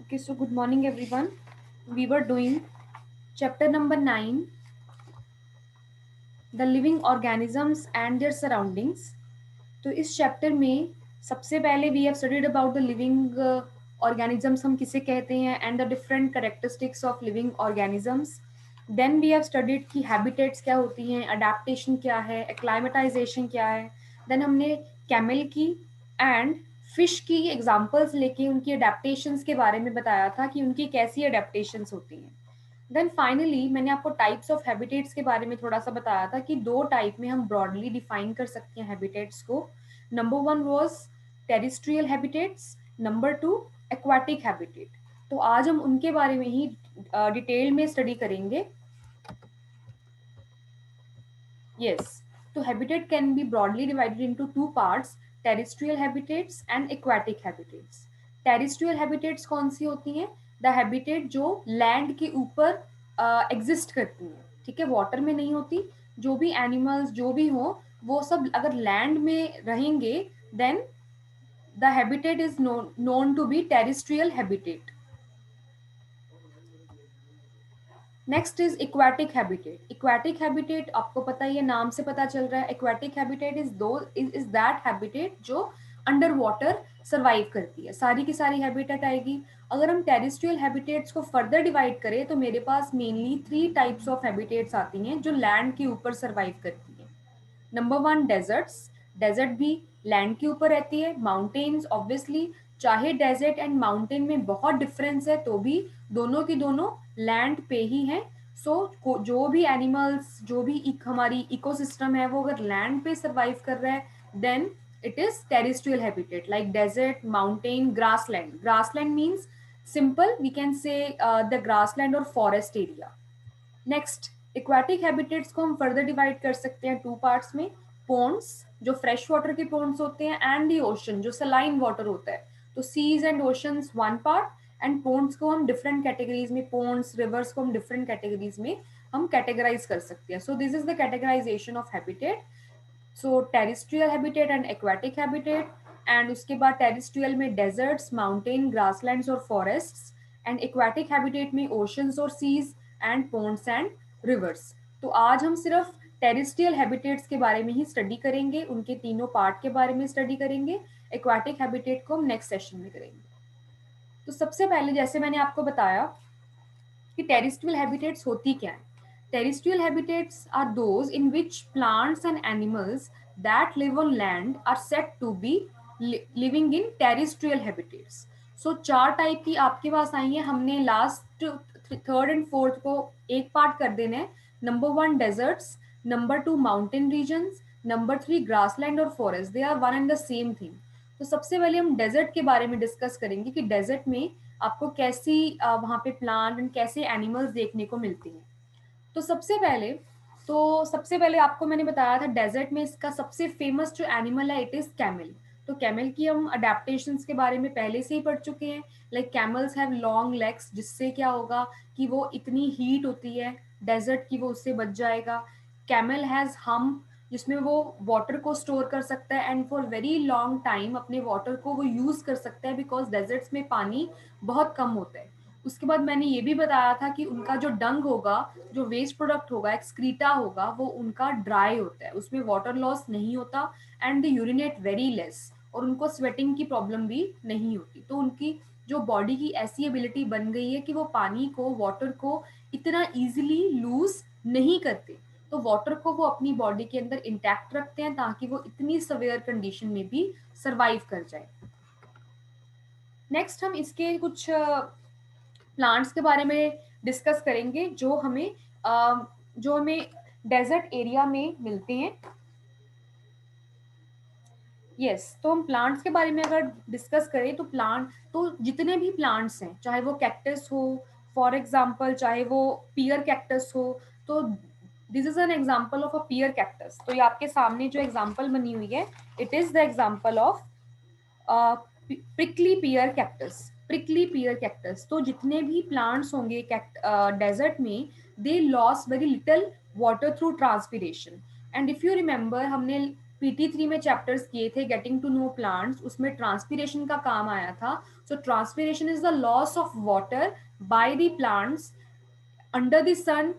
Okay, so good morning everyone. We were doing chapter number 9, the living organisms and their surroundings. तो इस chapter में सबसे पहले we have studied about the living organisms हम किसे कहते हैं and the different characteristics of living organisms. Then we have studied कि हैबिटेट्स क्या होती हैं, अडेप्टेशन क्या है, एक्लाइमेटाइजेशन क्या है. देन हमने कैमल की एंड फिश की एग्जाम्पल्स लेके उनकी अडेप्टेशंस के बारे में बताया था कि उनकी कैसी अडेप्टेशंस होती हैं. देन फाइनली मैंने आपको टाइप्स ऑफ हैबिटेट्स के बारे में थोड़ा सा बताया था कि दो टाइप में हम ब्रॉडली डिफाइन कर सकते हैं हैबिटेट्स को. Number one was terrestrial habitats, number two aquatic habitat. तो आज हम उनके बारे में ही डिटेल में स्टडी करेंगे. यस, तो habitat can be broadly divided into two parts, terrestrial habitats and aquatic habitats. Terrestrial habitats कौन सी होती हैं? द हैबिटेट जो लैंड के ऊपर एग्जिस्ट करती हैं, ठीक है, वाटर में नहीं होती. जो भी एनिमल्स जो भी हो वो सब अगर लैंड में रहेंगे then the habitat is known to be terrestrial habitat. Next is aquatic habitat. Aquatic habitat आपको पता ही है, नाम से पता चल रहा है. Aquatic habitat is that habitat जो अंडर वाटर सर्वाइव करती है. सारी की सारी हैबिटेट आएगी. अगर हम टेरिस्ट्रियल हैबिटेट्स को फर्दर डिवाइड करें तो मेरे पास मेनली 3 टाइप्स ऑफ हैबिटेट्स आती हैं जो लैंड के ऊपर सर्वाइव करती हैं. Number one, deserts. डेजर्ट भी लैंड के ऊपर रहती है. माउंटेन्स ऑब्वियसली, चाहे डेजर्ट एंड माउंटेन में बहुत डिफरेंस है तो भी दोनों की दोनों लैंड पे ही हैं. सो जो भी एनिमल्स जो भी हमारी इकोसिस्टम है वो अगर लैंड पे सर्वाइव कर रहा है then it is terrestrial habitat like desert, mountain, grassland. Grassland means simple we can say the grassland और forest area. Next, aquatic habitats को हम फर्दर डिवाइड कर सकते हैं 2 पार्ट्स में. पोन्ड्स जो फ्रेश वाटर के पोन्ड्स होते हैं एंड दी ओशन जो सलाइन वाटर होता है. तो seas and oceans one part and ponds को हम डिफरेंट कैटेगरीज में, पोन्ड्स रिवर्स को हम डिफरेंट कैटेगरीज में हम कैटेगराइज कर सकते हैं. So this is the categorization of habitat. So terrestrial habitat and aquatic habitat. And उसके बाद टेरिस्ट्रियल में डेजर्ट्स, माउंटेन, ग्रासलैंड्स और फॉरेस्ट्स. एंड एक्वाटिक हैबिटेट में ओशंस और seas and ponds and rivers. तो आज हम सिर्फ टेरिस्ट्रियल हैबिटेट्स के बारे में ही स्टडी करेंगे, उनके तीनों पार्ट के बारे में स्टडी करेंगे. एक्वाटिक हैबिटेट को हम नेक्स्ट सेशन में करेंगे. तो सबसे पहले जैसे मैंने आपको बताया कि टेरिस्ट्रियल हैबिटेट्स होती क्या है. Terrestrial habitats are those in which plants and animals that live on land are said to be living in terrestrial habitats. So 4 type की आपके पास आई है. हमने लास्ट 3rd एंड 4th को एक पार्ट कर देना है. Number 1 deserts, number 2 mountain regions, number 3 grassland और forest. They are one and the same thing. तो सबसे पहले हम डेजर्ट के बारे में डिस्कस करेंगे कि डेजर्ट में आपको कैसी वहाँ पे प्लांट एंड कैसे एनिमल्स देखने को मिलती हैं. तो सबसे पहले आपको मैंने बताया था डेजर्ट में इसका सबसे फेमस जो एनिमल है इट इज कैमल. तो कैमल की हम अडेप्टेशंस के बारे में पहले से ही पढ़ चुके हैं. Like camels have long legs जिससे क्या होगा कि वो इतनी हीट होती है डेजर्ट की वो उससे बच जाएगा. कैमल हैज हम जिसमें वो वाटर को स्टोर कर सकता है and for very long time अपने वाटर को वो यूज कर सकता है बिकॉज डेजर्ट्स में पानी बहुत कम होता है. उसके बाद मैंने ये भी बताया था कि उनका जो डंग होगा, जो वेस्ट प्रोडक्ट होगा, एक्सक्रीटा होगा, वो उनका ड्राई होता है, उसमें वाटर लॉस नहीं होता and they urinate very less और उनको स्वेटिंग की प्रॉब्लम भी नहीं होती. तो उनकी जो बॉडी की ऐसी एबिलिटी बन गई है कि वो पानी को, वाटर को इतना इजीली लूज नहीं करते. तो वाटर को वो अपनी बॉडी के अंदर इंटैक्ट रखते हैं ताकि वो इतनी सवेयर कंडीशन में भी सर्वाइव कर जाए. नेक्स्ट हम इसके कुछ प्लांट्स के बारे में डिस्कस करेंगे जो हमें डेजर्ट एरिया में मिलते हैं. यस, तो हम प्लांट्स के बारे में अगर डिस्कस करें तो जितने भी प्लांट्स हैं, चाहे वो कैक्टस हो फॉर एग्जांपल, चाहे वो पियर कैक्टस हो, तो this is an example of a pear cactus. तो ये आपके सामने जो एग्जांपल बनी हुई है it is the example of prickly pear cactus. Prickly pear cactus. तो जितने भी प्लांट्स होंगे डेजर्ट में they lose very little water through transpiration. And if you remember हमने PT3 में चैप्टर्स किए थे, गेटिंग टू नो प्लांट्स, उसमें ट्रांसपीरेशन का काम आया था. So transpiration is the loss of water by the plants under the sun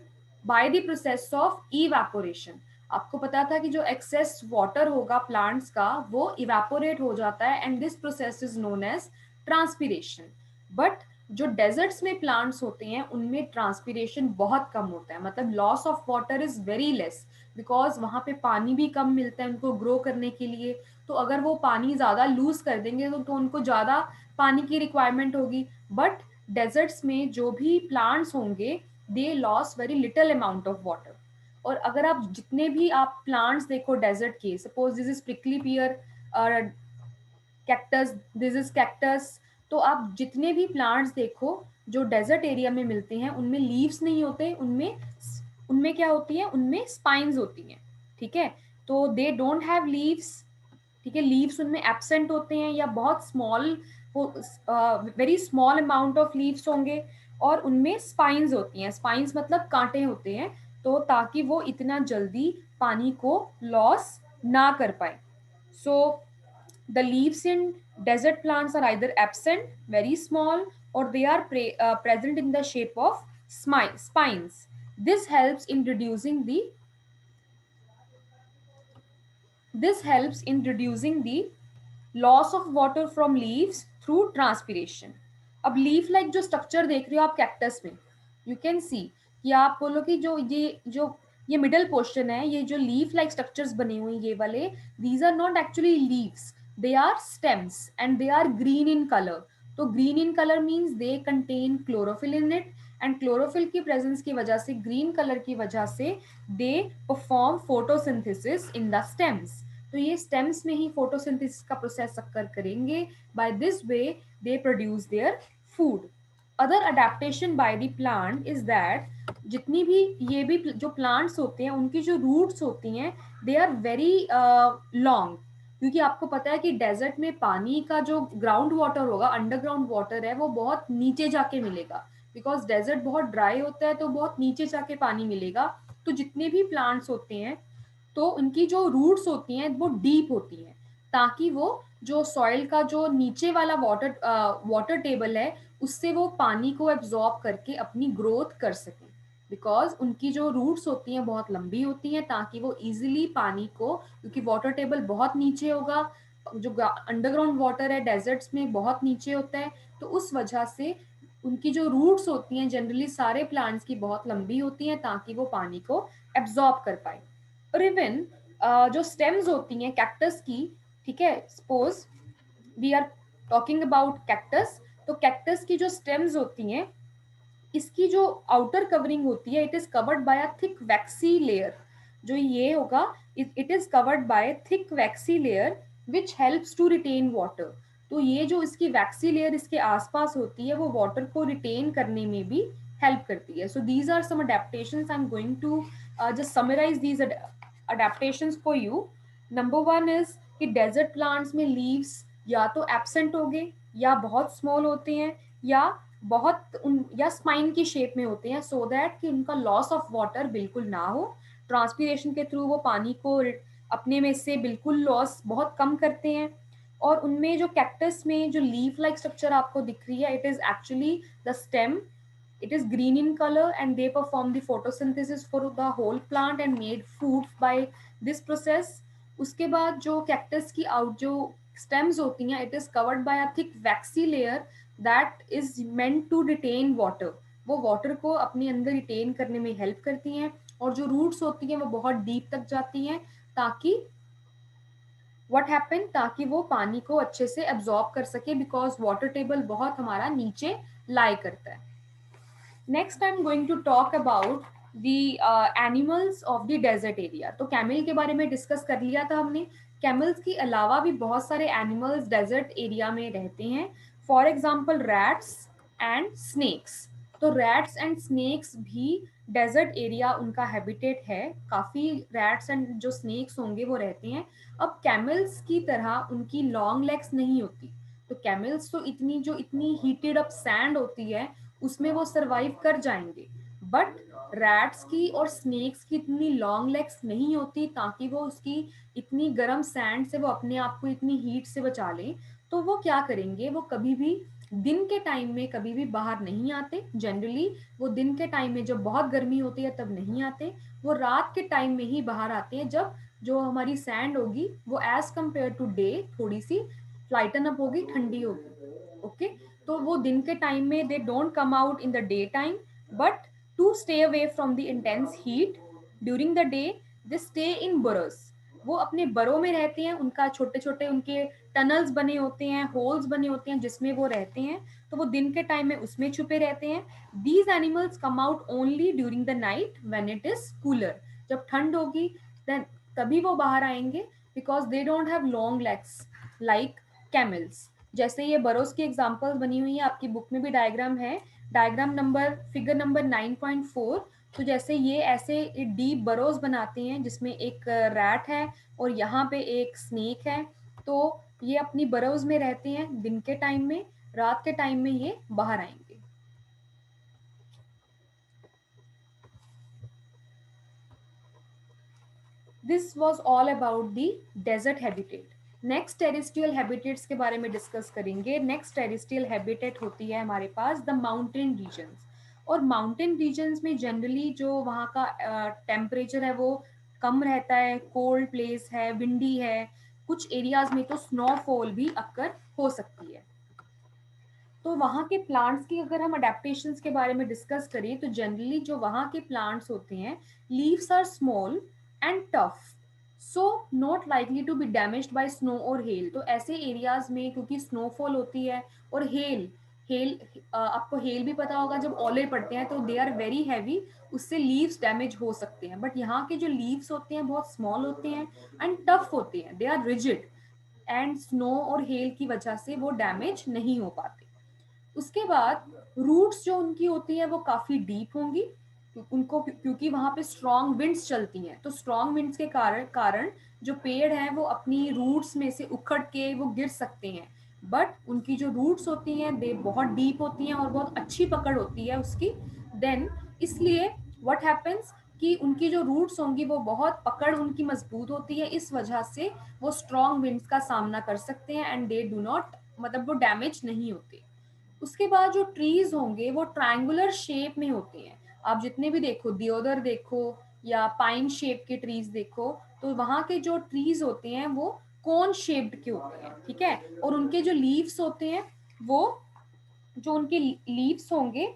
by the process of evaporation. आपको पता था कि जो एक्सेस वाटर होगा प्लांट्स का वो इवेपोरेट हो जाता है, and this process is known as transpiration. But जो डेजर्ट्स में प्लांट्स होते हैं उनमें ट्रांसपीरेशन बहुत कम होता है, मतलब loss of water is very less, because वहां पे पानी भी कम मिलता है उनको ग्रो करने के लिए. तो अगर वो पानी ज्यादा लूज कर देंगे तो उनको ज्यादा पानी की रिक्वायरमेंट होगी. बट डेजर्ट्स में जो भी प्लांट्स होंगे they lose very little amount of water. और अगर आप जितने भी आप प्लांट्स देखो डेजर्ट के, suppose this is prickly pear, cactus, this is cactus, तो आप जितने भी प्लांट्स देखो जो डेजर्ट एरिया में मिलते हैं उनमें लीव्स नहीं होते, उनमें उनमें क्या होती है, उनमें स्पाइन्स होती हैं. ठीक है, तो दे डोंट हैव लीव्स. ठीक है, लीव्स उनमें एब्सेंट होते हैं या बहुत small, very small amount of leaves होंगे, और उनमें स्पाइन्स होती हैं. स्पाइन्स मतलब कांटे होते हैं, तो ताकि वो इतना जल्दी पानी को लॉस ना कर पाए. सो the leaves in desert plants are either absent, very small, or they are present in the shape of spines. This helps in reducing the this helps in reducing the loss of water from leaves through transpiration. अब leaf like जो structure देख रहे हो आप cactus में, you can see कि आप बोलो कि जो ये मिडल पोर्शन है, ये जो लीफ लाइक स्ट्रक्चर्स बने हुए हैं ये वाले, these are not actually leaves, they are stems and they are green in colour. तो green in colour means they contain chlorophyll in it, and chlorophyll की प्रेजेंस की वजह से, ग्रीन कलर की वजह से, they perform photosynthesis in the stems. तो ये स्टेम्स में ही फोटोसिंथेसिस का प्रोसेस अक्कर करेंगे. By this way they produce their food. Other adaptation by the plant is that जितनी भी ये भी जो प्लांट्स होते हैं उनकी जो रूट्स होती हैं दे आर वेरी लॉन्ग, क्योंकि आपको पता है कि डेजर्ट में पानी का जो ग्राउंड वाटर होगा, अंडरग्राउंड वाटर है, वो बहुत नीचे जाके मिलेगा, बिकॉज डेजर्ट बहुत ड्राई होता है तो बहुत नीचे जाके पानी मिलेगा. तो जितने भी प्लांट्स होते हैं तो उनकी जो रूट्स होती हैं वो डीप होती हैं, ताकि वो जो सॉइल का जो नीचे वाला वाटर टेबल है उससे वो पानी को एब्जॉर्ब करके अपनी ग्रोथ कर सकें. बिकॉज उनकी जो रूट्स होती हैं बहुत लंबी होती हैं, ताकि वो इजीली पानी को, क्योंकि वाटर टेबल बहुत नीचे होगा, जो अंडरग्राउंड वाटर है डेजर्ट्स में बहुत नीचे होता है, तो उस वजह से उनकी जो रूट्स होती हैं जनरली सारे प्लांट्स की बहुत लंबी होती हैं, ताकि वो पानी को एब्जॉर्ब कर पाए. और इवन जो स्टेम्स होती हैं कैक्टस की, ठीक है, suppose we are talking about cactus, तो कैक्टस की जो स्टेम्स होती हैं इसकी जो आउटर कवरिंग होती है it is covered by a thick waxy layer. जो ये होगा it is covered by thick waxy layer which helps to retain water. तो ये जो इसकी वैक्सी लेयर इसके आसपास होती है वो वाटर को रिटेन करने में भी हेल्प करती है. So these are some adaptations. I am going to just summarize these adaptations for you. Number one is कि डेजर्ट प्लांट्स में लीव्स या तो एब्सेंट हो गए, या बहुत स्मॉल होते हैं, या या स्पाइन की शेप में होते हैं, सो दैट कि उनका लॉस ऑफ वाटर बिल्कुल ना हो. ट्रांसपीरेशन के थ्रू वो पानी को अपने में से बिल्कुल लॉस बहुत कम करते हैं. और उनमें जो कैक्टस में जो लीफ लाइक स्ट्रक्चर आपको दिख रही है it is actually the stem. It is green in color and they perform the photosynthesis for the whole plant and made food by this process. उसके बाद जो कैक्टस की आउट जो स्टेम्स होती हैं it is covered by a thick waxy layer that is meant to retain water. वो water को अपने अंदर रिटेन करने में हेल्प करती हैं. और जो रूट्स होती हैं वो बहुत डीप तक जाती हैं, ताकि व्हाट हैपन, ताकि वो पानी को अच्छे से एब्जॉर्ब कर सके, बिकॉज वाटर टेबल बहुत हमारा नीचे लाई करता है. Next I am going to talk about the animals of the desert area. तो कैमल के बारे में डिस्कस कर लिया था हमने. कैमल्स के अलावा भी बहुत सारे एनिमल्स डेजर्ट एरिया में रहते हैं. For example rats and snacks. तो रैट्स एंड स्नेक्स भी डेजर्ट एरिया उनका हैबिटेट है. काफ़ी रैट्स एंड जो स्नेक्स होंगे वो रहते हैं. अब कैमल्स की तरह उनकी लॉन्ग लेग्स नहीं होती. तो कैमल्स तो इतनी हीटेड अप सैंड होती है उसमें वो सरवाइव कर जाएंगे. बट रैट्स की और स्नेक्स की इतनी लॉन्ग लेग्स नहीं होती ताकि वो उसकी इतनी गर्म सैंड से वो अपने आप को इतनी हीट से बचा लें। तो वो क्या करेंगे, वो कभी भी दिन के टाइम में कभी भी बाहर नहीं आते। जनरली वो दिन के टाइम में जब बहुत गर्मी होती है तब नहीं आते, वो रात के टाइम में ही बाहर आते हैं, जब जो हमारी सैंड होगी वो एज कंपेयर टू डे थोड़ी सी लाइटन अप होगी, ठंडी होगी। ओके, तो वो दिन के टाइम में they don't come out in the day time, but to stay away from the intense heat during the day they stay in burrows। वो अपने बरों में रहते हैं, उनका छोटे छोटे उनके टनल्स बने होते हैं, होल्स बने होते हैं जिसमें वो रहते हैं, तो वो दिन के टाइम में उसमें छुपे रहते हैं। These animals come out only during the night when it is cooler. जब ठंड होगी देन तभी वो बाहर आएंगे, because they don't have long legs like camels. जैसे ये बरोस की एग्जांपल्स बनी हुई है, आपकी बुक में भी डायग्राम है, डायग्राम नंबर फिगर नंबर 9.4। तो जैसे ये ऐसे डीप बरोज बनाते हैं जिसमें एक रैट है और यहाँ पे एक स्नेक है, तो ये अपनी बरोज में रहते हैं दिन के टाइम में, रात के टाइम में ये बाहर आएंगे। This was all about the desert habitat. Next terrestrial habitats के बारे में डिस्कस करेंगे। नेक्स्ट टेरेस्ट्रियल हैबिटेट होती है हमारे पास द माउंटेन रीजन्स। और माउंटेन रीजन्स में जनरली जो वहाँ का टेम्परेचर है वो कम रहता है, कोल्ड प्लेस है, विंडी है, कुछ एरियाज में तो स्नोफॉल भी अक्कर हो सकती है। तो वहाँ के प्लांट्स की अगर हम अडेप्टेशंस के बारे में डिस्कस करें तो जनरली जो वहाँ के प्लांट्स होते हैं, leaves are small and tough, so not likely to be damaged by snow और हेल। तो ऐसे एरियाज में क्योंकि स्नोफॉल होती है और हेल हेल आपको हेल भी पता होगा, जब ओले पड़ते हैं तो दे आर वेरी हैवी, उससे लीव्स डैमेज हो सकते हैं। बट यहाँ के जो लीव्स होते हैं बहुत स्मॉल होते हैं एंड टफ होते हैं, they are rigid, and snow और हेल की वजह से वो डैमेज नहीं हो पाते। उसके बाद रूट्स जो उनकी होती है वो काफी डीप होंगी, उनको क्योंकि वहां पे स्ट्रॉन्ग विंड्स चलती हैं, तो स्ट्रॉन्ग विंड्स के कारण जो पेड़ हैं वो अपनी रूट्स में से उखड़ के वो गिर सकते हैं। बट उनकी जो रूट्स होती हैं दे बहुत डीप होती हैं और बहुत अच्छी पकड़ होती है उसकी। देन इसलिए व्हाट हैपेंस कि उनकी जो रूट्स होंगी वो बहुत पकड़ उनकी मजबूत होती है, इस वजह से वो स्ट्रॉन्ग विंड्स का सामना कर सकते हैं एंड दे डू नॉट, मतलब वो डैमेज नहीं होते। उसके बाद जो ट्रीज होंगे वो ट्रायंगुलर शेप में होते हैं। आप जितने भी देखो, दियोदर देखो या पाइन शेप के ट्रीज देखो, तो वहां के जो ट्रीज होते हैं वो कोन शेप्ड के होते हैं, ठीक है। और उनके जो लीव्स होते हैं वो, जो उनके लीव्स होंगे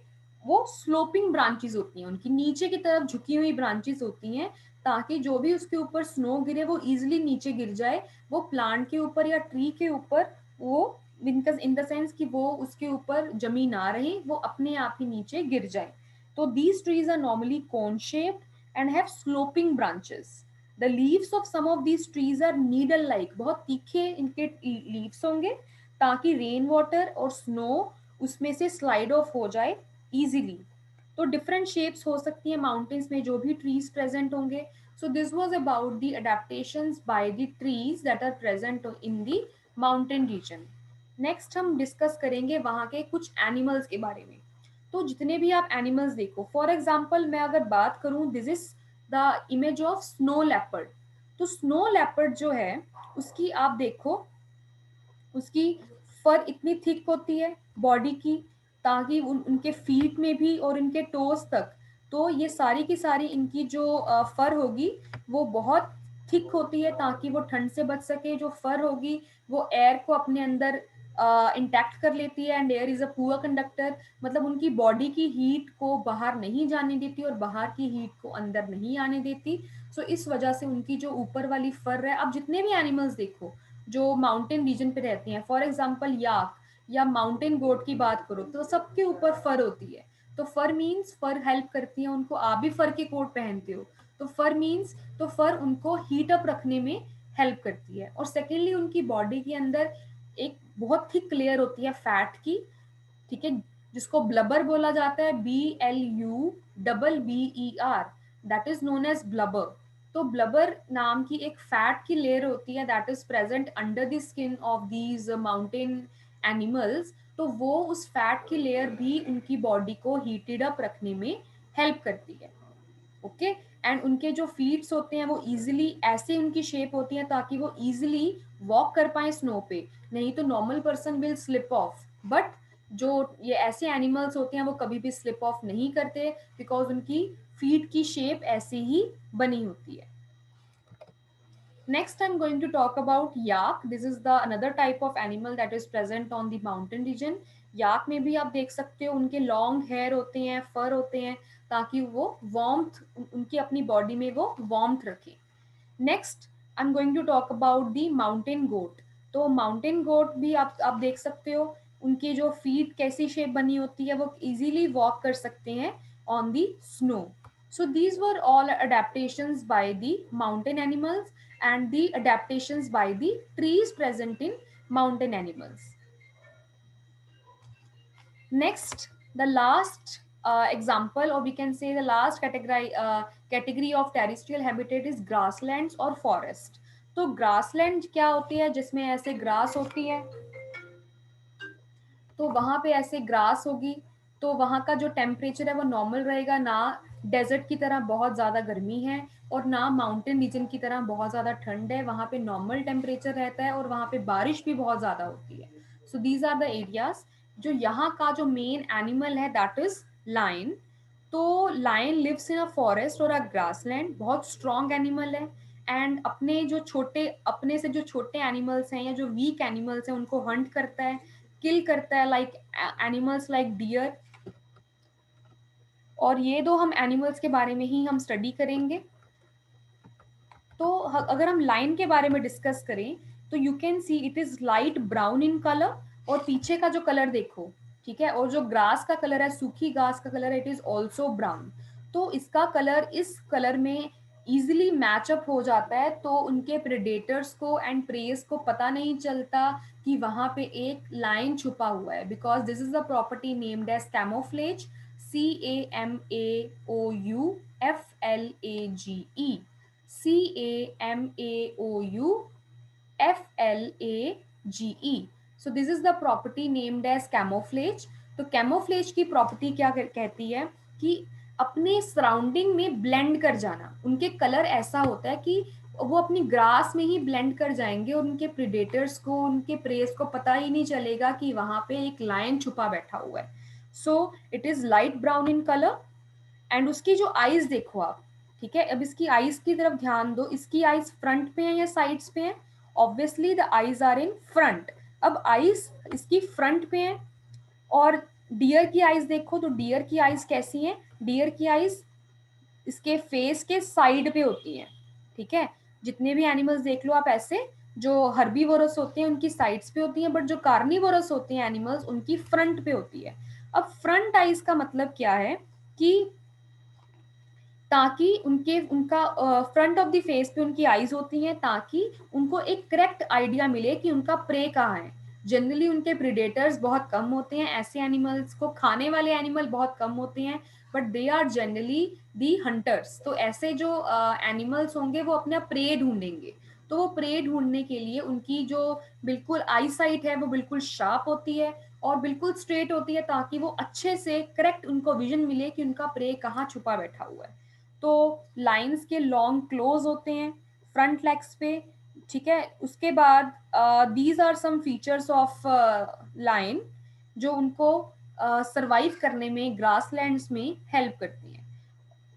वो स्लोपिंग ब्रांचेस होती हैं, उनकी नीचे की तरफ झुकी हुई ब्रांचेस होती हैं, ताकि जो भी उसके ऊपर स्नो गिरे वो इजिली नीचे गिर जाए, वो प्लांट के ऊपर या ट्री के ऊपर, वो इन द सेंस कि वो उसके ऊपर जमी ना रहे, वो अपने आप ही नीचे गिर जाए। तो these trees are normally cone shaped and have sloping branches. The leaves of some of these trees are needle like, बहुत तीखे इनके लीव्स होंगे, ताकि रेन वाटर और स्नो उसमें से स्लाइड ऑफ हो जाए इजीली। तो डिफरेंट शेप्स हो सकती हैं माउंटेन्स में जो भी ट्रीज प्रेजेंट होंगे। So this was about the adaptations by the trees that are present in the mountain region. Next हम डिस्कस करेंगे वहाँ के कुछ एनिमल्स के बारे में। तो जितने भी आप एनिमल्स देखो, फॉर एग्जाम्पल मैं अगर बात करूँ, this is the image of snow leopard. तो स्नो लेपर्ड जो है उसकी आप देखो, उसकी फर इतनी थिक होती है बॉडी की, ताकि उनके फीट में भी और इनके टोज तक, तो ये सारी की सारी इनकी जो फर होगी वो बहुत थिक होती है, ताकि वो ठंड से बच सके। जो फर होगी वो एयर को अपने अंदर इंटैक्ट कर लेती है, and air is a poor conductor, मतलब उनकी बॉडी की हीट को बाहर नहीं जाने देती और बाहर की हीट को अंदर नहीं आने देती। सो इस वजह से उनकी जो ऊपर वाली फर है, अब जितने भी एनिमल्स देखो जो माउंटेन रीजन पे रहती हैं, फॉर एग्जांपल याक या माउंटेन गोट की बात करो, तो सबके ऊपर फर होती है। तो फर मीन्स फर हेल्प करती है उनको, आप भी फर के कोट पहनते हो, तो फर मीन्स, तो फर उनको हीट अप रखने में हेल्प करती है। और सेकेंडली उनकी बॉडी के अंदर एक बहुत थिक लेयर होती है फैट की, ठीक है, जिसको ब्लबर बोला जाता है, BLUBBER, that is known as blubber. तो ब्लबर नाम की एक फैट की लेयर होती है that is present under the skin of these mountain animals. तो वो उस फैट की लेयर भी उनकी बॉडी को हीटेड अप रखने में हेल्प करती है। ओके। एंड उनके जो फीट्स होते हैं वो इजीली ऐसे उनकी शेप होती है ताकि वो इजीली वॉक कर पाए स्नो पे, नहीं तो normal person will slip of. But जो ये ऐसे एनिमल्स होते हैं वो कभी भी स्लिप ऑफ नहीं करते, बिकॉज उनकी फीट की शेप ऐसी ही बनी होती है। Next, I'm going to talk about yak. This is the another type of animal that is present on the mountain region. याक में भी आप देख सकते हो उनके लॉन्ग हेयर होते हैं, फर होते हैं, ताकि वो वार्मथ उनकी अपनी बॉडी में वो वार्मथ रखें। Next I am going to talk about the mountain goat. तो माउंटेन गोट भी आप देख सकते हो उनकी जो फीट कैसी शेप बनी होती है, वो इजीली वॉक कर सकते हैं on the snow. So these were all adaptations by the mountain animals and the adaptations by the trees present in mountain animals. Next, the last example, or we can say the last category of terrestrial habitat is grasslands or forest. तो grassland क्या होती है, जिसमें ऐसे grass होती है, तो वहां पे ऐसे ग्रास होगी, तो वहां का जो टेम्परेचर है वो नॉर्मल रहेगा, ना डेजर्ट की तरह बहुत ज़्यादा गर्मी है और ना माउंटेन रीजन की तरह बहुत ज़्यादा ठंड है, वहां पे नॉर्मल टेम्परेचर रहता है और वहां पे बारिश भी बहुत ज़्यादा होती है। So these are the areas. जो यहाँ का जो मेन एनिमल है दैट इज लायन। तो lion lives in a forest और अ ग्रासलैंड, बहुत स्ट्रॉन्ग एनिमल है एंड अपने से जो छोटे एनिमल्स हैं या जो वीक एनिमल्स हैं उनको हंट करता है, किल करता है, लाइक एनिमल्स लाइक डियर। और ये दो हम एनिमल्स के बारे में ही हम स्टडी करेंगे। तो अगर हम लाइन के बारे में डिस्कस करें तो you can see it is light brown in colour, और पीछे का जो कलर देखो, ठीक है, और जो ग्रास का कलर है, सूखी घास का कलर है, इट इज ऑल्सो ब्राउन। तो इसका कलर इस कलर में इजिली मैचअप हो जाता है, तो उनके प्रेडेटर्स को एंड प्रेस को पता नहीं चलता कि वहां पे एक लाइन छुपा हुआ है, because this is the property named as camouflage, CAMAOUFLAGE, CAMAOUFLAGE। So this is the property named as camouflage. तो कैमोफ्लेज की प्रॉपर्टी क्या कहती है कि अपने सराउंडिंग में ब्लेंड कर जाना। उनके कलर ऐसा होता है कि वो अपनी ग्रास में ही ब्लेंड कर जाएंगे और उनके प्रेडेटर्स को, उनके प्रेस को पता ही नहीं चलेगा कि वहां पे एक लायन छुपा बैठा हुआ है। So it is light brown in colour and उसकी जो आईज देखो आप, ठीक है, अब इसकी आईज की तरफ ध्यान दो, इसकी आईज फ्रंट पे है या साइड्स पे है? Obviously the eyes are in front. अब आईज इसकी फ्रंट पे है। और डियर की आईज देखो, तो डियर की आईज कैसी है? डियर की आईज इसके फेस के साइड पे होती है, ठीक है। जितने भी एनिमल्स देख लो आप ऐसे, जो हर्बीवोरस होते हैं उनकी साइड्स पे होती हैं, बट जो कार्निवोरस होते हैं एनिमल्स उनकी फ्रंट पे होती है। अब फ्रंट आईज का मतलब क्या है कि ताकि उनका फ्रंट ऑफ द फेस पे उनकी आईज होती हैं, ताकि उनको एक करेक्ट आइडिया मिले कि उनका प्रे कहाँ है। जनरली उनके प्रीडेटर्स बहुत कम होते हैं, ऐसे एनिमल्स को खाने वाले एनिमल बहुत कम होते हैं, but they are generally the hunters. तो ऐसे जो एनिमल्स होंगे वो अपना प्रे ढूंढेंगे। तो वो प्रे ढूंढने के लिए उनकी जो बिल्कुल आई साइट है वो बिल्कुल शार्प होती है और बिल्कुल स्ट्रेट होती है, ताकि वो अच्छे से करेक्ट उनको विजन मिले कि उनका प्रे कहाँ छुपा बैठा हुआ है। तो लाइंस के लॉन्ग क्लोज होते हैं फ्रंट लेग्स पे, ठीक है। उसके बाद these are some features of lion जो उनको सरवाइव करने में ग्रासलैंड्स में हेल्प करती हैं।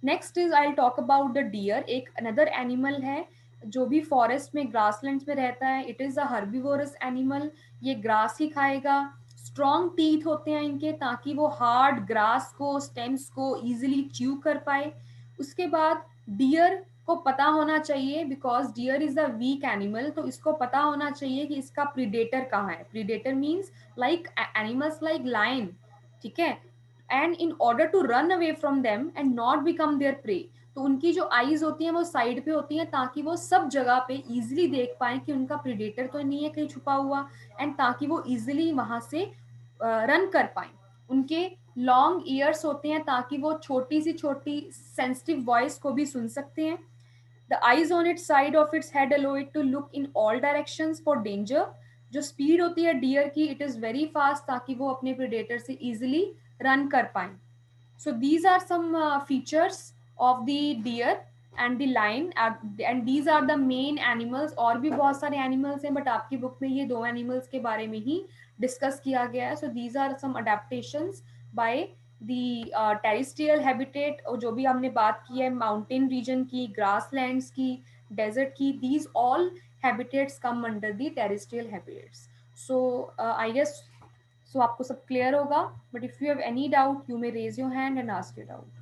Next is I talk about the deer. एक अनदर एनिमल है जो भी फॉरेस्ट में ग्रासलैंड्स में रहता है। It is a herbivorous animal. ये ग्रास ही खाएगा। स्ट्रॉन्ग टीथ होते हैं इनके, ताकि वो हार्ड ग्रास को, स्टेम्स को इजिली च्यू कर पाए। उसके बाद डियर को पता होना चाहिए, because deer is a weak animal, तो इसको पता होना चाहिए कि इसका प्रीडेटर कहाँ है। Predator means like animals like lion, ठीक है। And in order to run away from them and not become their prey, तो उनकी जो आईज होती हैं वो साइड पे होती हैं, ताकि वो सब जगह पे इजिली देख पाए कि उनका प्रीडेटर तो नहीं है कहीं छुपा हुआ, एंड ताकि वो इजिली वहां से रन कर पाए। उनके लॉन्ग ईयर्स होते हैं, ताकि वो छोटी सी छोटी सेंसिटिव वॉइस को भी सुन सकते हैं। The eyes on its side of its head allow it to look in all directions for danger. जो स्पीड होती है डियर की, इट इज वेरी फास्ट, ताकि वो अपने प्रेडेटर से इजिली रन कर पाए। So these are some features of the deer and the lion, and these are the main animals. और भी बहुत सारे animals हैं, but आपकी book में ये 2 animals के बारे में ही discuss किया गया है. So these are some adaptations by the terrestrial habitat, और जो भी हमने बात की है mountain region की, grasslands की, desert की, these all habitats come under the terrestrial habitats. So I guess, so आपको सब clear होगा, but if you have any doubt you may raise your hand and ask your doubt.